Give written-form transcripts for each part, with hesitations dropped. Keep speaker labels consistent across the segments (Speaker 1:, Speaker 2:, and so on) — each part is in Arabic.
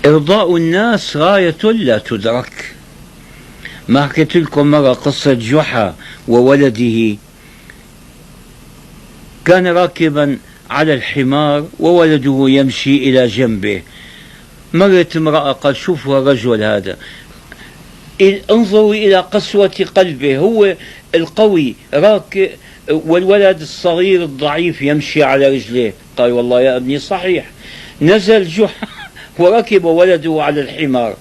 Speaker 1: إرضاء الناس غاية لا تدرك. ما حكيت لكم مرة قصة جحا وولده؟ كان راكبا على الحمار وولده يمشي إلى جنبه. مرت امرأة قال شوفوا الرجل هذا، انظروا إلى قسوة قلبه، هو القوي راكب والولد الصغير الضعيف يمشي على رجليه. قال والله يا ابني صحيح. نزل جحا وركب ولده على الحمار.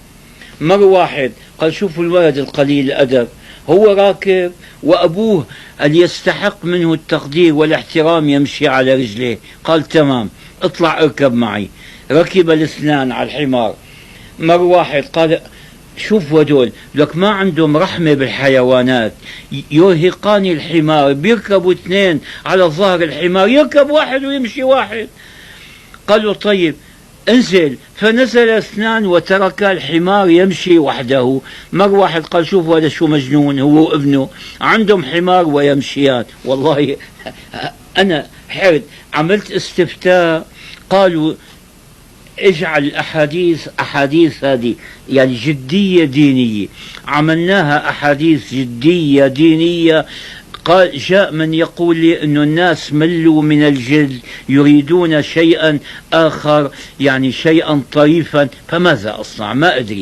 Speaker 1: مر واحد قال شوفوا الولد القليل الأدب، هو راكب وأبوه اللي يستحق منه التقدير والاحترام يمشي على رجليه. قال تمام، اطلع اركب معي. ركب الاثنان على الحمار. مر واحد قال شوفوا هدول لك ما عندهم رحمة بالحيوانات، يرهقان الحمار، بيركبوا اثنين على ظهر الحمار، يركب واحد ويمشي واحد. قالوا طيب انزل. فنزل اثنان وترك الحمار يمشي وحده. مر واحد قال شوفوا هذا شو مجنون، هو وابنه عندهم حمار ويمشيان. والله أنا حرد، عملت استفتاء، قالوا اجعل أحاديث هذه يعني جدية دينية، عملناها أحاديث جدية دينية. قال جاء من يقول لي أن الناس ملوا من الجد، يريدون شيئا آخر، يعني شيئا طريفا، فماذا أصنع؟ ما أدري.